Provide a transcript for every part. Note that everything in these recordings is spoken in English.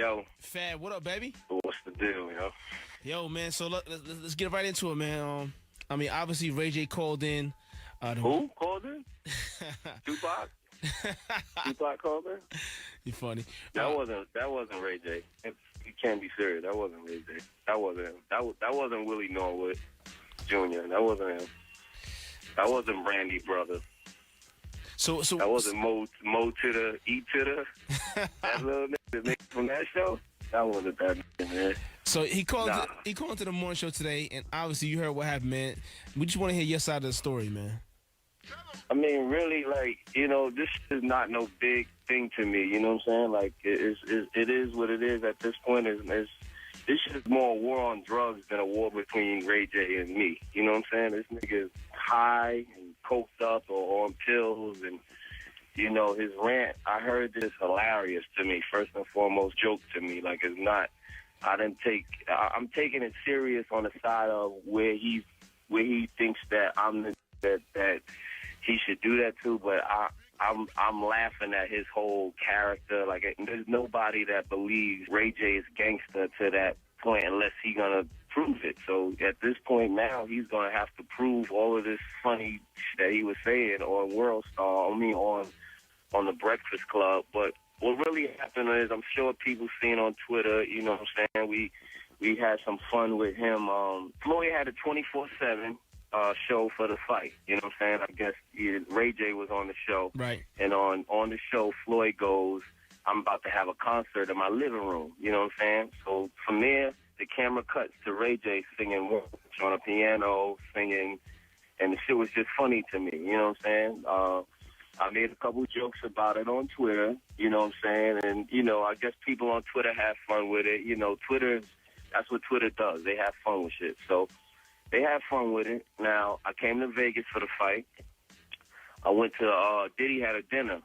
Yo, Fab, what up, baby? what's the deal, yo? Yo, man. So let's get right into it, man. I mean, obviously Ray J called in. Who called in? Tupac? Tupac called in? You funny. That wasn't Ray J. You can't be serious. That wasn't Ray J. That wasn't him. That wasn't Willie Norwood Jr. That wasn't him. That wasn't Brandy Brother. So That wasn't Mo to the E to the that little nigga from that show. That wasn't that nigga, man. So he called. Nah. He called into the morning show today, and obviously you heard what happened, man. We just want to hear your side of the story, man. I mean, really, like, this is not no big thing to me. You know what I'm saying? Like, it is what it is at this point. This is more a war on drugs than a war between Ray J and me. You know what I'm saying? This nigga is high and coked up or on pills, and his rant. I heard this hilarious to me. First and foremost, joke to me. Like, it's not. I'm taking it serious on the side of where he thinks that that he should do that too, but I'm laughing at his whole character. Like, there's nobody that believes Ray J is gangster to that point unless he's gonna prove it. So at this point now, he's gonna have to prove all of this funny shit that he was saying on World Star. I mean, on the Breakfast Club. But what really happened is, I'm sure people seen on Twitter. You know what I'm saying? We had some fun with him. Floyd had a 24/7. Show for the fight. You know what I'm saying? I guess Ray J was on the show. Right. And on the show, Floyd goes, I'm about to have a concert in my living room. You know what I'm saying? So from there, the camera cuts to Ray J singing on a piano, singing, and the shit was just funny to me. You know what I'm saying? I made a couple jokes about it on Twitter. You know what I'm saying? And, I guess people on Twitter have fun with it. That's what Twitter does. They have fun with shit. So they had fun with it. Now, I came to Vegas for the fight. I went to, Diddy had a dinner.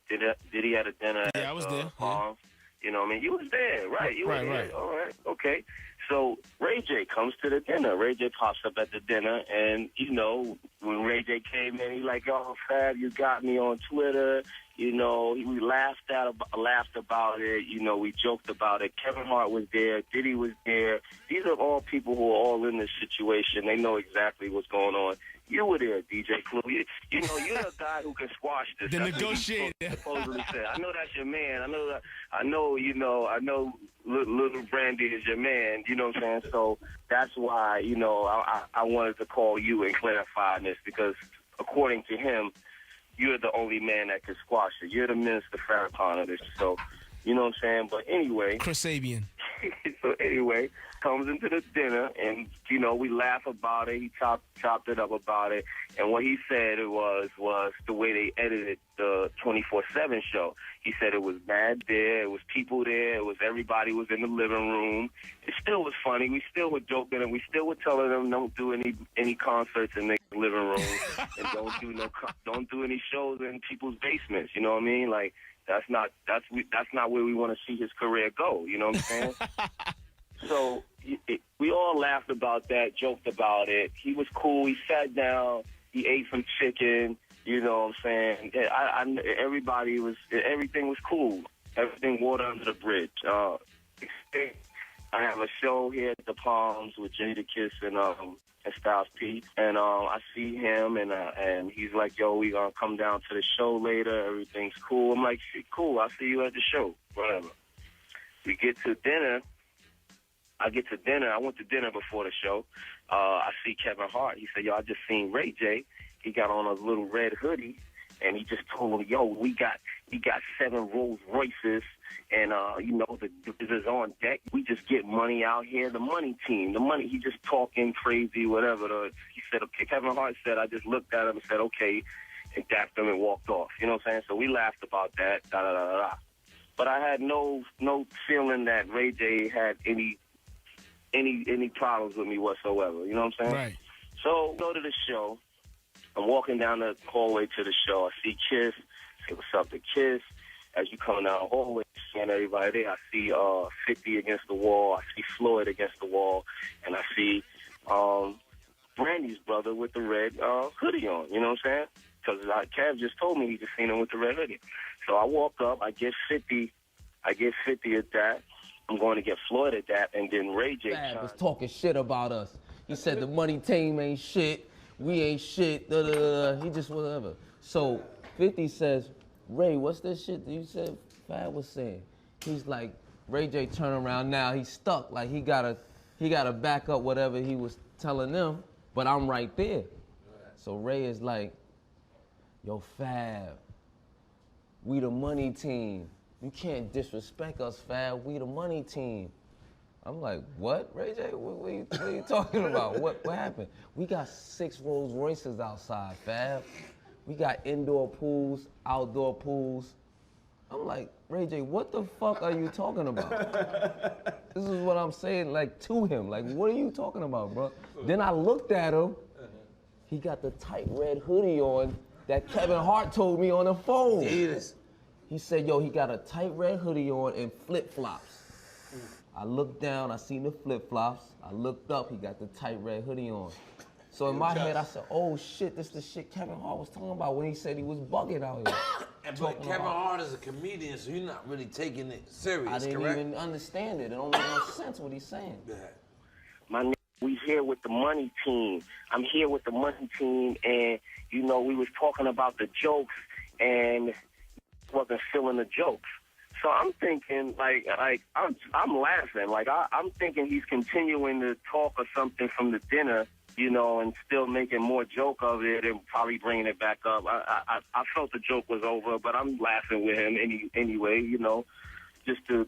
Diddy had a dinner Yeah, I was there. Palms. You know what I mean? You was there, right? You were there. Right. All right, okay. So Ray J comes to the dinner. Ray J pops up at the dinner, and, when Ray J came in, he like, oh, Fab, you got me on Twitter. We laughed about it. We joked about it. Kevin Hart was there. Diddy was there. These are all people who are all in this situation. They know exactly what's going on. You were there, DJ Clue. You're the guy who can squash this. The That's what negotiator. he supposedly said. I know that's your man. I know Little Brandy is your man. You know what I'm saying? So that's why, I wanted to call you and clarify this, because according to him, you're the only man that can squash it. You're the Minister Farrakhan of this. So, you know what I'm saying? But anyway. Chris Sabian. So anyway, comes into the dinner, and, we laugh about it. He chopped it up about it. And what he said was the way they edited the 24/7 show. He said it was bad there. It was people there. Everybody was in the living room. It still was funny. We still were joking, and we still were telling them don't do any concerts in their living room, and don't do any shows in people's basements. You know what I mean? Like, that's not where we want to see his career go. You know what I'm saying? So we all laughed about that, joked about it. He was cool. He sat down. He ate some chicken. You know what I'm saying? Everything was cool. Everything water under the bridge. I have a show here at the Palms with Jada Kiss and Styles P. And I see him, and he's like, yo, we gonna come down to the show later. Everything's cool. I'm like, shit, cool. I'll see you at the show. Whatever. We get to dinner. I went to dinner before the show. I see Kevin Hart. He said, yo, I just seen Ray J. He got on a little red hoodie, and he just told him, yo, we got 7 Rolls Royces, and, the is on deck. We just get money out here. The money team, he just talking crazy, whatever. He said, okay, Kevin Hart said, I just looked at him and said, okay, and dapped him and walked off. You know what I'm saying? So we laughed about that, da-da-da-da-da. But I had no feeling that Ray J had any problems with me whatsoever. You know what I'm saying? Right. So go to the show. I'm walking down the hallway to the show. I see Kiss. Say what's up to Kiss. As you come down the hallway, seeing everybody there, I see 50 against the wall. I see Floyd against the wall, and I see Brandy's brother with the red hoodie on. You know what I'm saying? Because Kev just told me he just seen him with the red hoodie. So I walk up. I get 50. I get 50 at that. I'm going to get Floyd at that, and then Ray J Fab was talking shit about us. He said the money team ain't shit, we ain't shit, da da da. He just whatever. So 50 says, Ray, what's that shit that you said Fab was saying? He's like, Ray J turn around now, he's stuck. Like he gotta back up whatever he was telling them, but I'm right there. So Ray is like, yo, Fab, we the money team. You can't disrespect us, Fab. We the money team. I'm like, what, Ray J? What are you talking about? What happened? We got 6 Rolls Royces outside, Fab. We got indoor pools, outdoor pools. I'm like, Ray J, what the fuck are you talking about? This is what I'm saying, like, to him. Like, what are you talking about, bro? Then I looked at him. He got the tight red hoodie on that Kevin Hart told me on the phone. He said, yo, he got a tight red hoodie on and flip-flops. I looked down, I seen the flip-flops. I looked up, he got the tight red hoodie on. So in my head, I said, oh shit, this is the shit Kevin Hart was talking about when he said he was bugging out here. But Kevin Hart is a comedian, so you're not really taking it serious, I didn't even understand it. It don't make no sense what he's saying. My nigga, we here with the money team. I'm here with the money team, and, you know, we was talking about the jokes, and wasn't feeling the jokes. So I'm thinking, like I'm laughing. Like, I'm thinking he's continuing to talk or something from the dinner, you know, and still making more joke of it and probably bringing it back up. I felt the joke was over, but I'm laughing with him anyway, you know, just to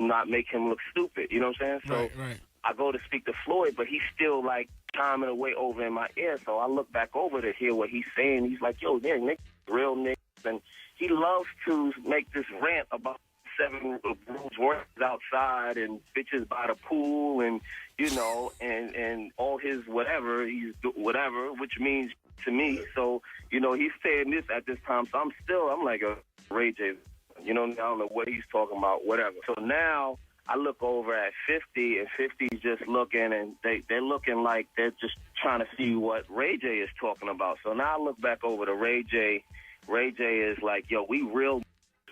not make him look stupid. You know what I'm saying? So right. I go to speak to Floyd, but he's still, like, chiming away over in my ear. So I look back over to hear what he's saying. He's like, yo, there, Nick, real Nick. And he loves to make this rant about 7 Rolls Royces outside and bitches by the pool and, you know, and all his whatever, which means to me. So, you know, he's saying this at this time. So I'm like a Ray J. You know, I don't know what he's talking about, whatever. So now I look over at 50, and 50's just looking, and they're looking like they're just trying to see what Ray J is talking about. So now I look back over to Ray J. Ray J is like, yo, we real,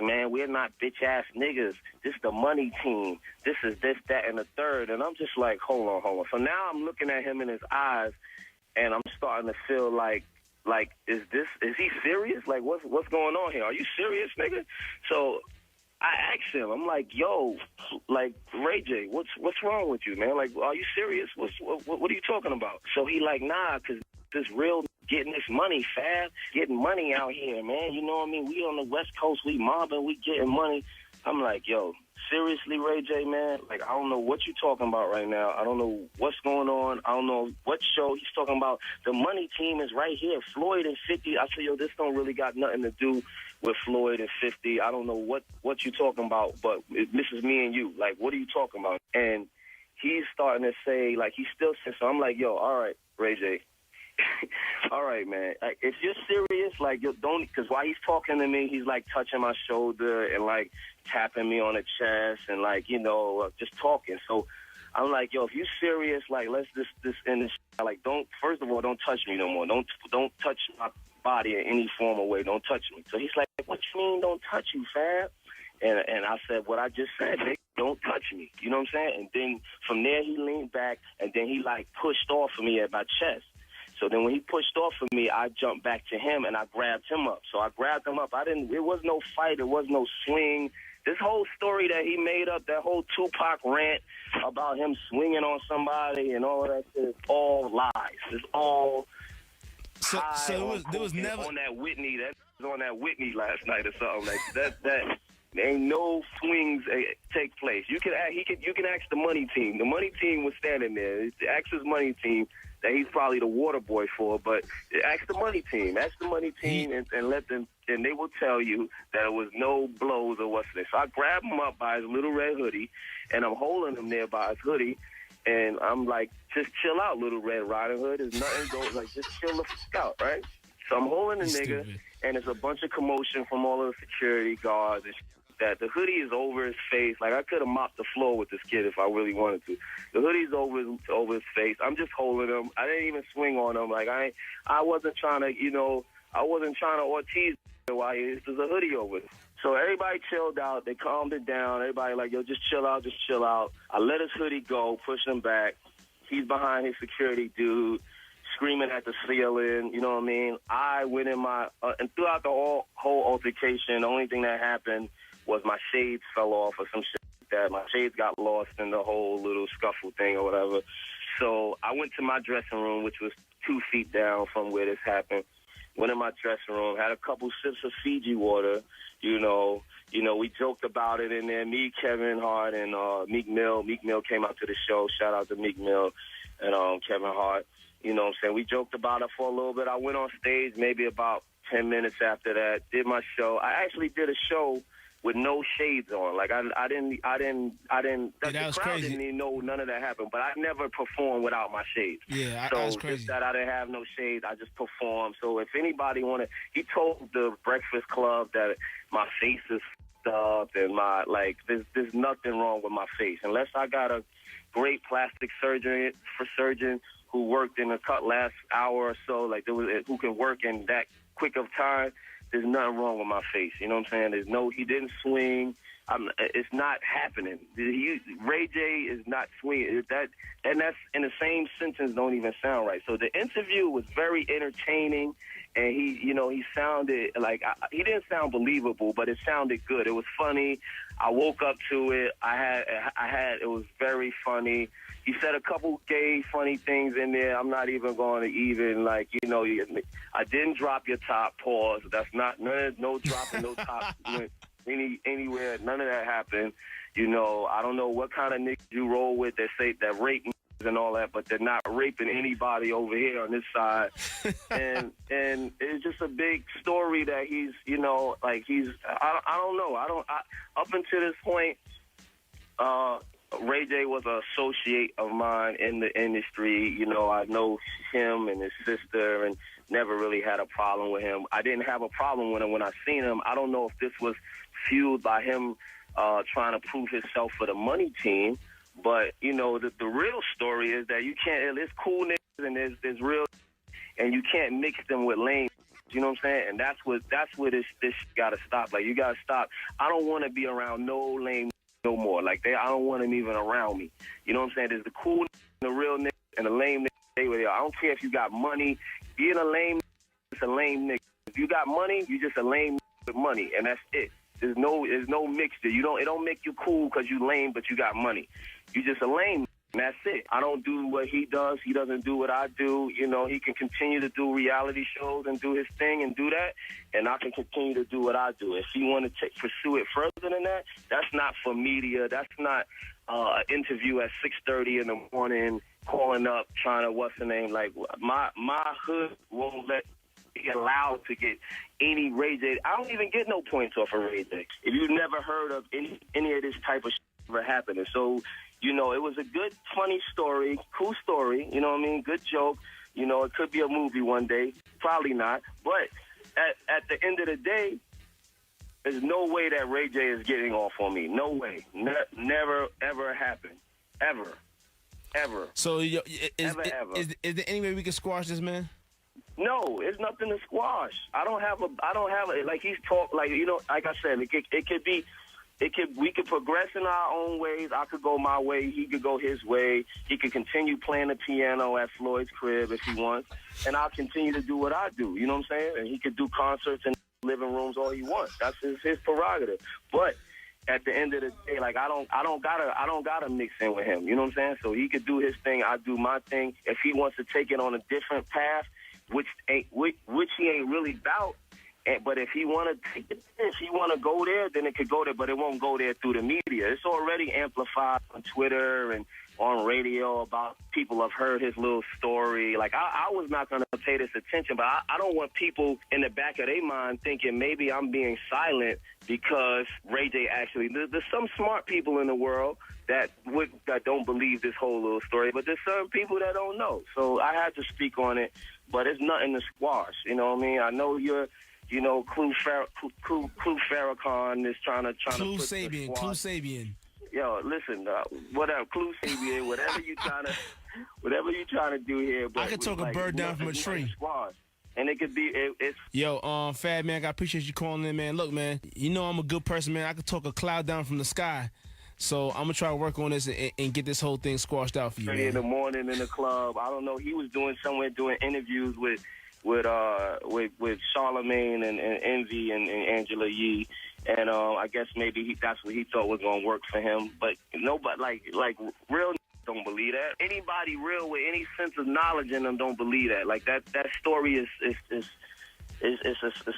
man. We're not bitch-ass niggas. This the money team. This is this, that, and the third. And I'm just like, hold on. So now I'm looking at him in his eyes, and I'm starting to feel like, is he serious? Like, what's going on here? Are you serious, nigga? So I asked him, I'm like, yo, like, Ray J, what's wrong with you, man? Like, are you serious? What are you talking about? So he like, nah, because this real getting this money, Fab, getting money out here, man. You know what I mean? We on the West Coast, we mobbing, we getting money. I'm like, yo, seriously, Ray J, man? Like, I don't know what you're talking about right now. I don't know what's going on. I don't know what show he's talking about. The money team is right here. Floyd and 50. I said, yo, this don't really got nothing to do with Floyd and 50. I don't know what you're talking about, but this is me and you. Like, what are you talking about? And he's starting to say, like, he still says, so I'm like, yo, all right, Ray J. All right, man. Like, if you're serious, like, you don't, because while he's talking to me, he's like touching my shoulder and like tapping me on the chest and like, you know, just talking. So I'm like, yo, if you're serious, like, let's this end this. Like, first of all, don't touch me no more. Don't touch my body in any form or way. Don't touch me. So he's like, what you mean, don't touch you, Fab? And I said what I just said, nigga, don't touch me. You know what I'm saying? And then from there he leaned back and then he like pushed off of me at my chest. So then when he pushed off of me, I jumped back to him and I grabbed him up. So I grabbed him up. It was no fight. It was no swing. This whole story that he made up, that whole Tupac rant about him swinging on somebody and all of that shit, is all lies. It's all there was never on that Whitney. That was on that Whitney last night or something like that. Ain't no swings take place. You can ask the money team. The money team was standing there. Ask his money team that he's probably the water boy for, but ask the money team. Ask the money team and let them, and they will tell you that it was no blows or what's this. So I grab him up by his little red hoodie, and I'm holding him there by his hoodie, and I'm like, just chill out, Little Red Riding Hood. There's nothing going, like, just chill the fuck out, right? So I'm holding the nigga, and there's a bunch of commotion from all of the security guards and that. The hoodie is over his face. Like, I could have mopped the floor with this kid if I really wanted to. The hoodie's over his face. I'm just holding him. I didn't even swing on him. Like, I wasn't trying to, you know, I wasn't trying to Ortiz while there's a hoodie over. So everybody chilled out. They calmed it down. Everybody like, yo, just chill out, just chill out. I let his hoodie go, pushed him back. He's behind his security dude, screaming at the ceiling. You know what I mean? I went in my and throughout the whole altercation, the only thing that happened was my shades fell off or some shit like that. My shades got lost in the whole little scuffle thing or whatever. So I went to my dressing room, which was 2 feet down from where this happened. Went in my dressing room, had a couple sips of Fiji water. You know, we joked about it in there. Me, Kevin Hart, and Meek Mill. Meek Mill came out to the show. Shout out to Meek Mill and Kevin Hart. You know what I'm saying? We joked about it for a little bit. I went on stage maybe about 10 minutes after that, did my show. I actually did a show with no shades on. Like, I didn't, the crowd crazy. didn't even know none of that happened, but I never performed without my shades. Yeah, so that was crazy. Just that I didn't have no shades, I just performed. So if anybody wanted, he told the Breakfast Club that my face is up and there's nothing wrong with my face. Unless I got a great plastic surgeon who worked in the last hour or so, like who can work in that quick of time, there's nothing wrong with my face. You know what I'm saying? He didn't swing. It's not happening. Ray J is not swinging. And that's in the same sentence don't even sound right. So the interview was very entertaining, and he sounded like he didn't sound believable, but it sounded good. It was funny. I woke up to it. It was very funny. He said a couple gay, funny things in there. I'm not even going to I didn't drop your top, pause. That's not, no dropping no top anywhere. None of that happened. I don't know what kind of niggas you roll with that say that rape niggas and all that, but they're not raping anybody over here on this side. and it's just a big story that he's, I don't know. Up until this point, Ray J was an associate of mine in the industry. I know him and his sister and never really had a problem with him. I didn't have a problem with him when I seen him. I don't know if this was fueled by him trying to prove himself for the money team. But, the real story is that you can't, there's cool niggas and there's real, and you can't mix them with lame. You know what I'm saying? And that's where this got to stop. Like, you got to stop. I don't want to be around no lame no more. Like, I don't want them even around me. You know what I'm saying? There's the cool niggas, the real niggas, and the lame niggas. I don't care if you got money. Being a lame nigga, it's a lame nigga. If you got money, you just a lame nigga with money, and that's it. There's no mixture. It don't make you cool because you lame, but you got money. You just a lame, and that's it. I don't do what he does. He doesn't do what I do. He can continue to do reality shows and do his thing and do that, and I can continue to do what I do. If he want to pursue it further than that, that's not for media. That's not an interview at 6:30 in the morning, calling up, trying to, what's the name? Like, my hood won't be allowed to get any Ray J. I don't even get no points off of Ray J. If you've never heard of any of this type of shit ever happening. So, it was a good, funny story, cool story, you know what I mean? Good joke. It could be a movie one day. Probably not. But at the end of the day, there's no way that Ray J is getting off on me. No way. Never, ever happened. Ever. So, is ever. Is there any way we can squash this, man? No, it's nothing to squash. I don't have like he's talk, like I said, we could progress in our own ways. I could go my way, he could go his way. He could continue playing the piano at Floyd's crib if he wants, and I'll continue to do what I do. You know what I'm saying? And he could do concerts in living rooms all he wants. That's his prerogative. But at the end of the day, like I don't gotta mix in with him. You know what I'm saying? So he could do his thing, I do my thing. If he wants to take it on a different path, which he ain't really about. But if he want to go there, then it could go there, but it won't go there through the media. It's already amplified on Twitter and on radio about people have heard his little story. Like, I was not going to pay this attention, but I don't want people in the back of their mind thinking maybe I'm being silent because Ray J actually, there's some smart people in the world that don't believe this whole little story, but there's some people that don't know. So I had to speak on it, but it's nothing to squash. You know what I mean? I know you're, Clue Farrakhan is trying to Clue put Sabian, Clue Sabian. Yo, listen, whatever, Clue Sabian, whatever you trying to do here. But I could talk a bird down from a tree. Squash. And it could be, it's... Yo, Fab, man, I appreciate you calling in, man. Look, man, you know I'm a good person, man. I could talk a cloud down from the sky. So I'm going to try to work on this and get this whole thing squashed out for you, man. In the morning in the club. I don't know. He was doing interviews with Charlemagne and Envy and Angela Yee. And I guess maybe that's what he thought was going to work for him. But nobody, like real don't believe that. Anybody real with any sense of knowledge in them don't believe that. Like that story is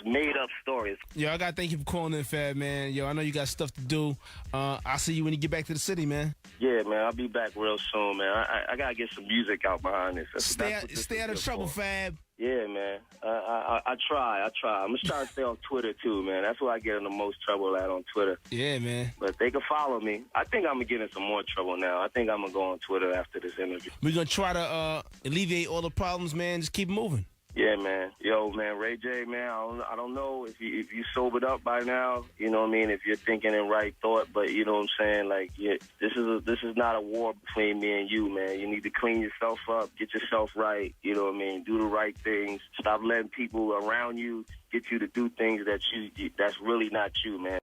made up stories. Yo, I gotta thank you for calling in, Fab, man. Yo, I know you got stuff to do. I'll see you when you get back to the city, man. Yeah, man, I'll be back real soon, man. I gotta get some music out behind this. Stay out of trouble, Fab. Yeah, man. I try. I'm gonna try to stay on Twitter too, man. That's where I get in the most trouble at, on Twitter. Yeah, man. But they can follow me. I think I'm gonna get in some more trouble now. I think I'm gonna go on Twitter after this interview. We're gonna try to alleviate all the problems, man. Just keep moving. Yeah, man. Yo, man, Ray J, man, I don't know if you sobered up by now, you know what I mean, if you're thinking in right thought, but you know what I'm saying, like, yeah, this is not a war between me and you, man. You need to clean yourself up, get yourself right, you know what I mean, do the right things, stop letting people around you get you to do things that's really not you, man.